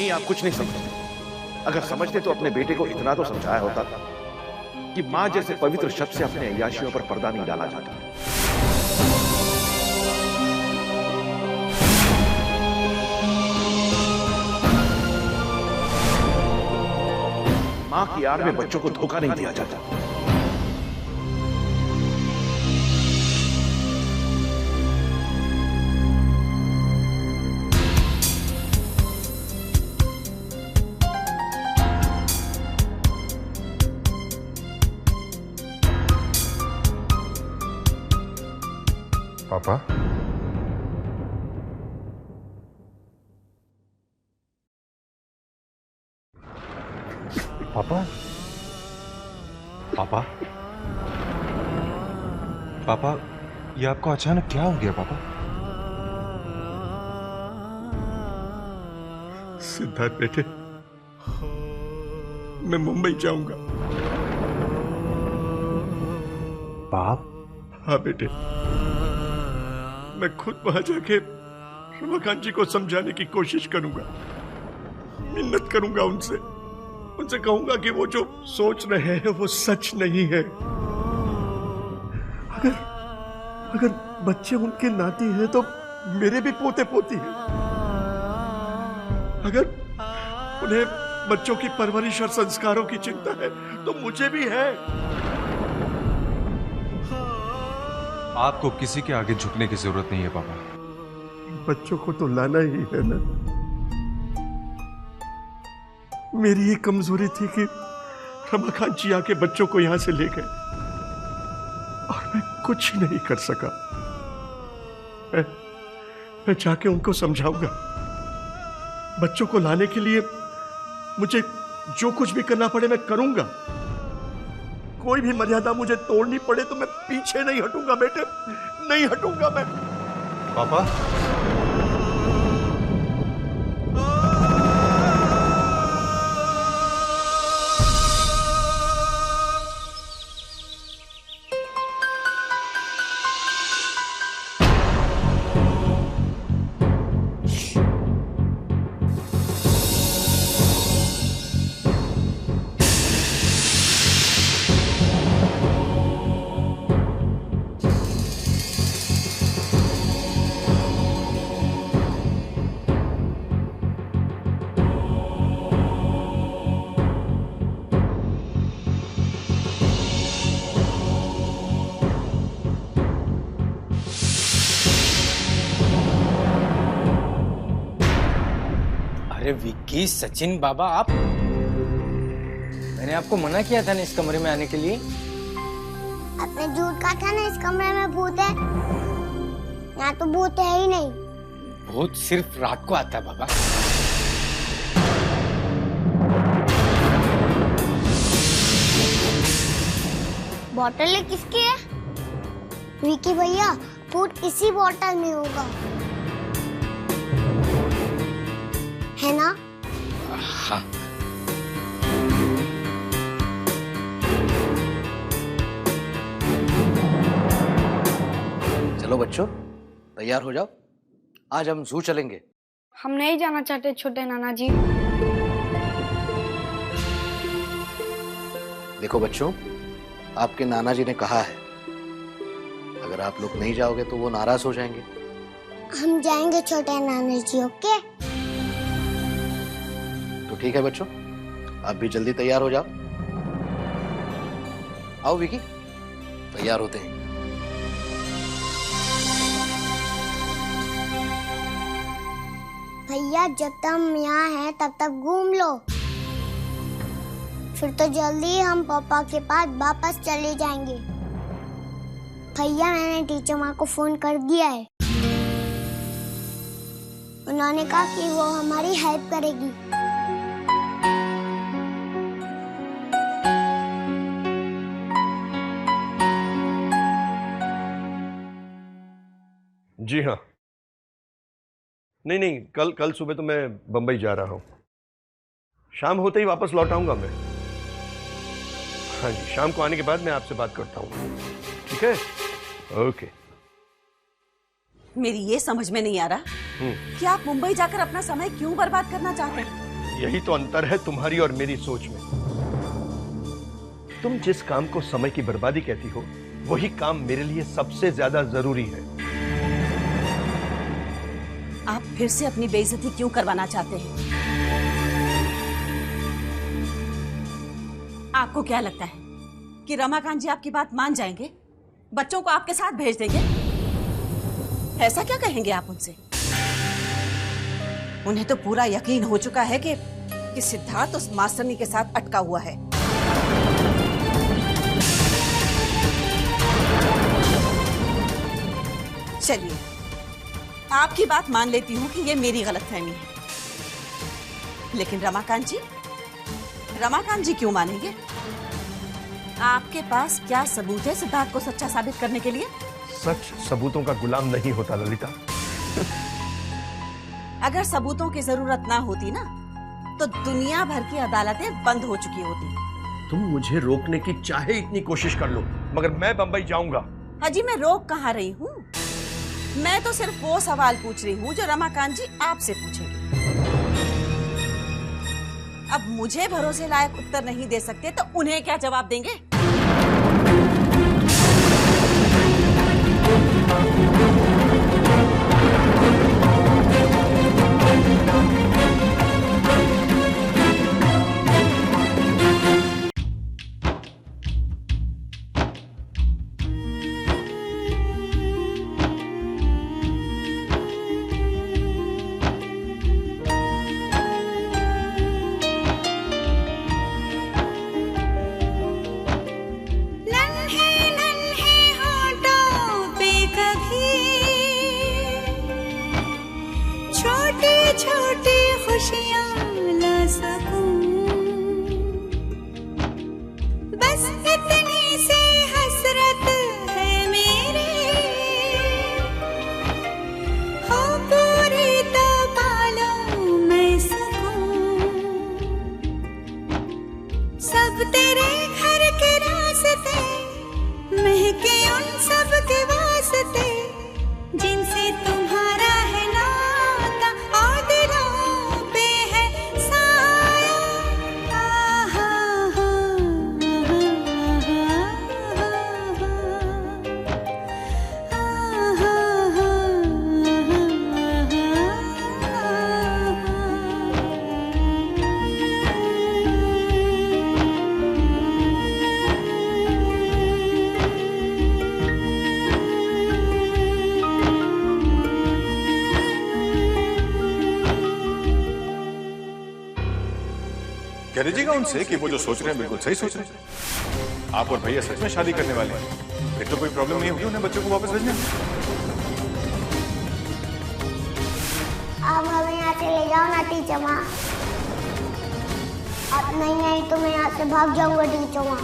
नहीं, आप कुछ नहीं समझते। अगर समझते तो अपने बेटे को इतना तो समझाया होता कि मां जैसे पवित्र शब्द से अपने अय्याशियों पर पर्दा नहीं डाला जाता। मां की आड़ में बच्चों को धोखा नहीं दिया जाता। पापा, पापा, पापा, पापा, ये आपको अचानक क्या हो गया पापा? सिद्धार्थ बेटे, मैं मुंबई जाऊंगा। बाप? हाँ बेटे, मैं खुद वहां जाके रमाकांत जी को समझाने की कोशिश करूंगा, मिन्नत करूंगा उनसे कहूंगा कि वो जो सोच रहे हैं वो सच नहीं है। अगर बच्चे उनके नाती हैं तो मेरे भी पोते पोती हैं। अगर उन्हें बच्चों की परवरिश और संस्कारों की चिंता है तो मुझे भी है। आपको किसी के आगे झुकने की जरूरत नहीं है पापा। बच्चों को तो लाना ही है ना। मेरी ही कमजोरी थी कि रमाकांत जी आके बच्चों को यहां से ले गए और मैं कुछ नहीं कर सका। मैं जाके उनको समझाऊंगा। बच्चों को लाने के लिए मुझे जो कुछ भी करना पड़े मैं करूंगा। कोई भी मर्यादा मुझे तोड़नी पड़े तो मैं पीछे नहीं हटूंगा बेटे, नहीं हटूंगा मैं। पापा, अरे विक्की, सचिन बाबा, आप, मैंने आपको मना किया था ना इस कमरे में आने के लिए। आपने झूठ कहा था ना इस कमरे में भूत है। यहाँ तो भूत है ही नहीं। भूत सिर्फ रात को आता है बाबा। बोतल ये किसकी है? विकी भैया, भूत इसी बोतल में होगा, है ना? हाँ। चलो बच्चों, तैयार हो जाओ, आज हम जू चलेंगे। हम नहीं जाना चाहते छोटे नाना जी। देखो बच्चों, आपके नाना जी ने कहा है, अगर आप लोग नहीं जाओगे तो वो नाराज हो जाएंगे। हम जाएंगे छोटे नाना जी, ओके? तो ठीक है बच्चों, आप भी जल्दी तैयार हो जाओ। आओ विकी, तैयार होते हैं। भैया, जब तक हम यहाँ हैं तब तक घूम लो, फिर तो जल्दी हम पापा के पास वापस चले जाएंगे। भैया, मैंने टीचर माँ को फोन कर दिया है। उन्होंने कहा कि वो हमारी हेल्प करेगी। जी हाँ, नहीं, कल सुबह तो मैं बंबई जा रहा हूँ। शाम होते ही वापस लौट आऊंगा मैं। हाँ जी, शाम को आने के बाद मैं आपसे बात करता हूँ, ठीक है? ओके। मेरी ये समझ में नहीं आ रहा कि आप मुंबई जाकर अपना समय क्यों बर्बाद करना चाहते हैं। यही तो अंतर है तुम्हारी और मेरी सोच में। तुम जिस काम को समय की बर्बादी कहती हो, वही काम मेरे लिए सबसे ज्यादा जरूरी है। आप फिर से अपनी बेइज्जती क्यों करवाना चाहते हैं? आपको क्या लगता है कि रमाकांत जी आपकी बात मान जाएंगे? बच्चों को आपके साथ भेज देंगे? ऐसा क्या कहेंगे आप उनसे? उन्हें तो पूरा यकीन हो चुका है कि सिद्धार्थ उस मास्टरनी के साथ अटका हुआ है। चलिए, आपकी बात मान लेती हूं कि ये मेरी गलतफहमी है, लेकिन रमाकांत जी क्यों मानेंगे? आपके पास क्या सबूत है सिद्धार्थ को सच्चा साबित करने के लिए? सच सबूतों का गुलाम नहीं होता ललिता। अगर सबूतों की जरूरत ना होती ना, तो दुनिया भर की अदालतें बंद हो चुकी होती। तुम मुझे रोकने की चाहे इतनी कोशिश कर लो, मगर मैं बंबई जाऊंगा। अजी, मैं रोक कहाँ रही हूँ? मैं तो सिर्फ वो सवाल पूछ रही हूँ जो रमाकांत जी आपसे पूछेंगे। अब मुझे भरोसे लायक उत्तर नहीं दे सकते तो उन्हें क्या जवाब देंगे? कह दीजिएगा उनसे कि वो जो सोच रहे हैं बिल्कुल सही सोच रहे हैं। आप और भैया सच में शादी करने वाले हैं, फिर तो कोई प्रॉब्लम नहीं होगी उन्हें बच्चों को वापस भेजने में। आप हमें यहाँ से ले जाओ ना टीचर माँ। आप नहीं आई तो मैं यहाँ से भाग जाऊंगा टीचर माँ।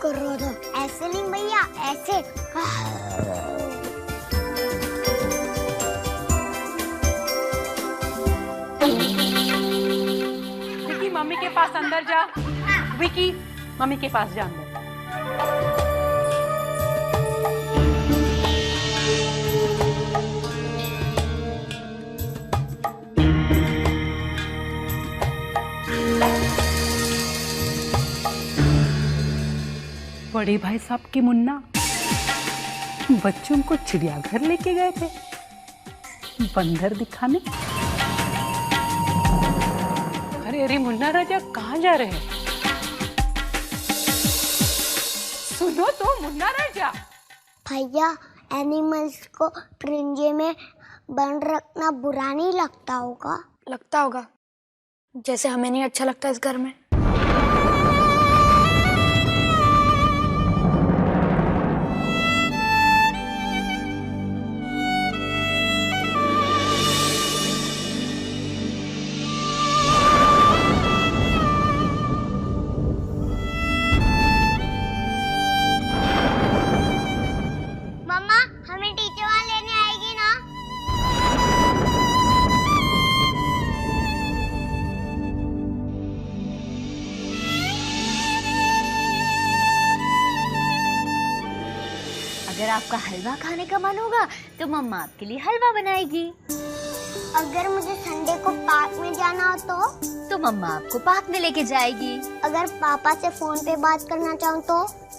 कर रहा था ऐसे नहीं भैया, ऐसे। विकी मम्मी के पास अंदर जा। विकी मम्मी के पास जा अंदर। बड़े भाई साहब की मुन्ना बच्चों को चिड़ियाघर लेके गए थे बंदर दिखाने। अरे अरे मुन्ना राजा कहाँ जा रहे हैं? सुनो तो मुन्ना राजा। भैया, एनिमल्स को पिंजरे में बंद रखना बुरा नहीं लगता होगा? लगता होगा, जैसे हमें नहीं अच्छा लगता इस घर में। अगर आपका हलवा खाने का मन होगा तो मम्मा आपके लिए हलवा बनाएगी। अगर मुझे संडे को पार्क में जाना हो तो मम्मा आपको पार्क में लेके जाएगी। अगर पापा से फोन पे बात करना चाहूँ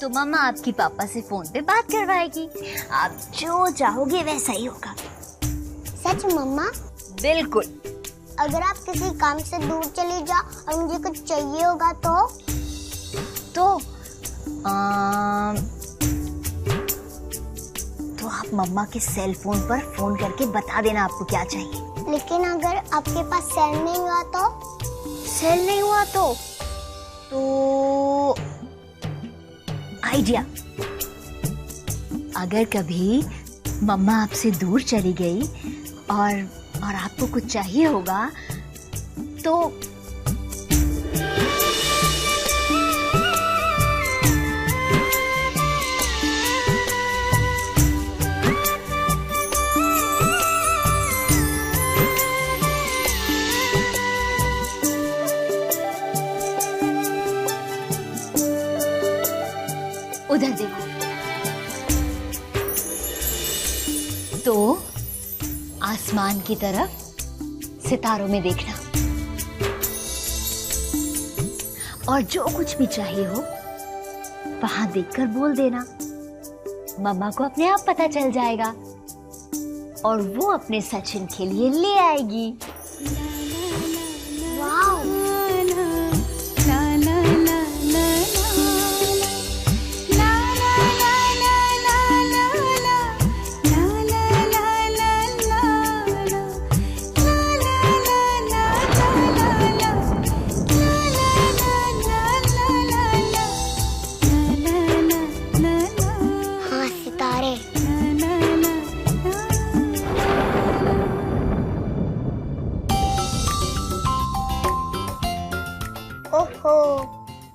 तो मम्मा आपकी पापा से फोन पे बात करवाएगी। आप जो चाहोगे वैसा ही होगा। सच मम्मा? बिल्कुल। अगर आप किसी काम से दूर चली जाओ और मुझे कुछ चाहिए होगा तो आप मम्मा के सेल फोन पर फोन करके बता देना आपको क्या चाहिए। लेकिन अगर आपके पास सेल नहीं हुआ सेल नहीं हुआ तो आइडिया। अगर कभी मम्मा आपसे दूर चली गई और आपको कुछ चाहिए होगा तो उधर देखो। तो आसमान की तरफ सितारों में देखना और जो कुछ भी चाहिए हो वहां देखकर बोल देना। मम्मा को अपने आप पता चल जाएगा और वो अपने सचिन के लिए ले आएगी।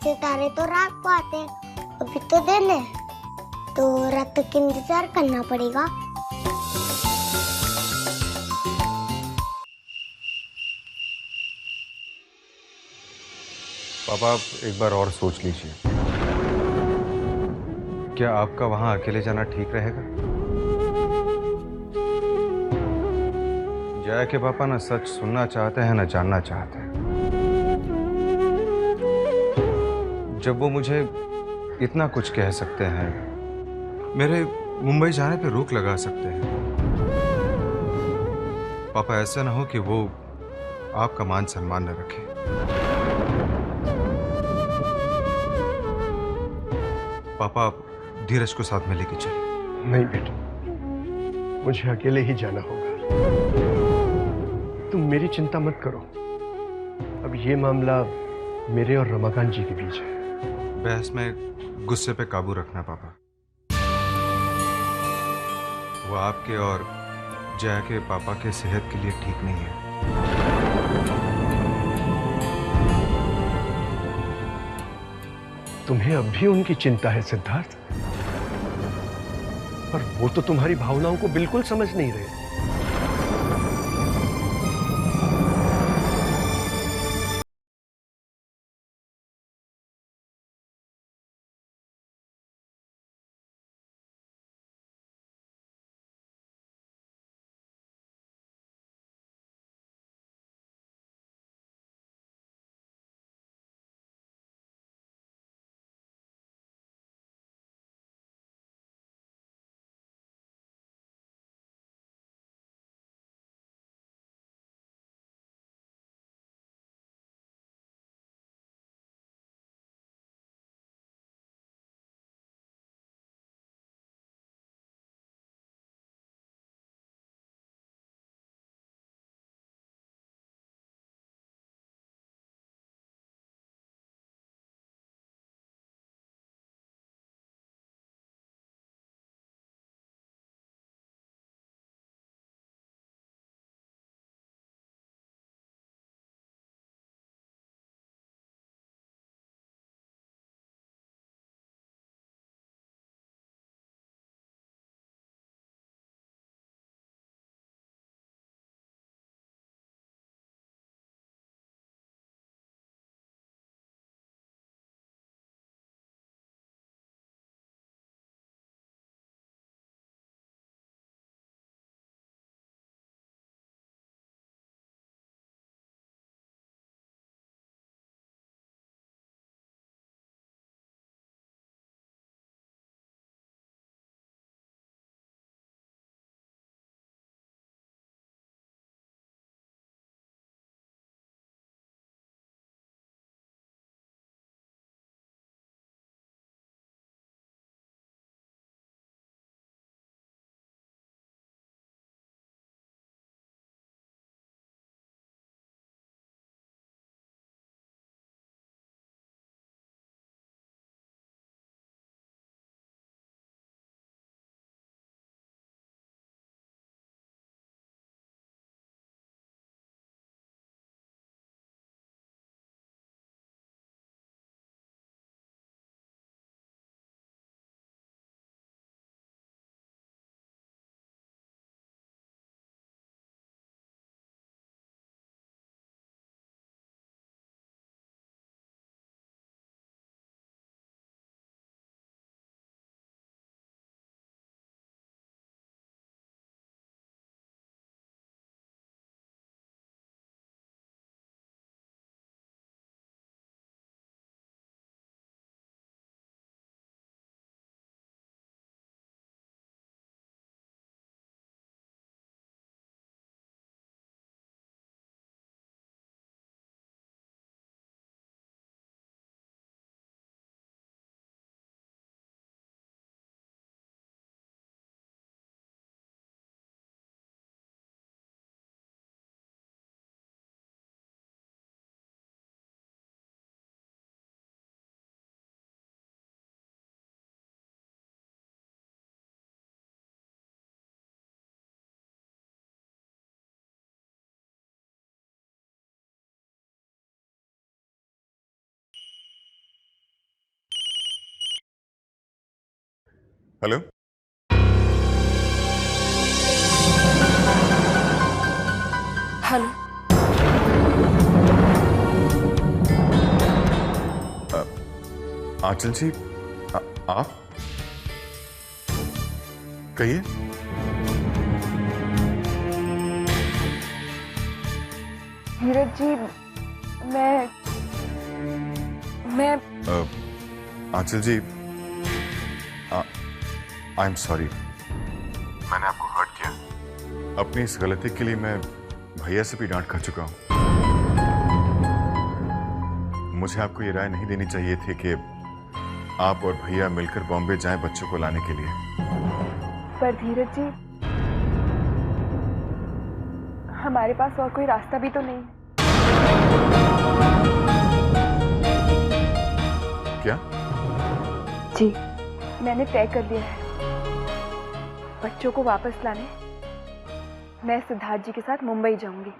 सितारे तो रात को आते हैं, अभी तो दिन है, तो रात तक इंतजार करना पड़ेगा। पापा आप एक बार और सोच लीजिए। क्या आपका वहां अकेले जाना ठीक रहेगा? जया के पापा ना सच सुनना चाहते हैं ना जानना चाहते हैं। जब वो मुझे इतना कुछ कह सकते हैं, मेरे मुंबई जाने पे रोक लगा सकते हैं। पापा ऐसा ना हो कि वो आपका मान सम्मान न रखे। पापा आप धीरज को साथ में लेके चले। नहीं बेटा, मुझे अकेले ही जाना होगा। तुम मेरी चिंता मत करो। अब ये मामला मेरे और रमाकांत जी के बीच है। बहस में गुस्से पे काबू रखना पापा। वो आपके और जया के पापा के सेहत के लिए ठीक नहीं है। तुम्हें अब भी उनकी चिंता है सिद्धार्थ, पर वो तो तुम्हारी भावनाओं को बिल्कुल समझ नहीं रहे। Hello, hello. आंचल जी, आप कहिए। धीरज जी, मैं आंचल जी, आई एम सॉरी, मैंने आपको हर्ट किया। अपनी इस गलती के लिए मैं भैया से भी डांट खा चुका हूं। मुझे आपको ये राय नहीं देनी चाहिए थी कि आप और भैया मिलकर बॉम्बे जाएं बच्चों को लाने के लिए। पर धीरज जी, हमारे पास और कोई रास्ता भी तो नहीं है। क्या? जी, मैंने तय कर लिया है। बच्चों को वापस लाने मैं सिद्धार्थ जी के साथ मुंबई जाऊंगी।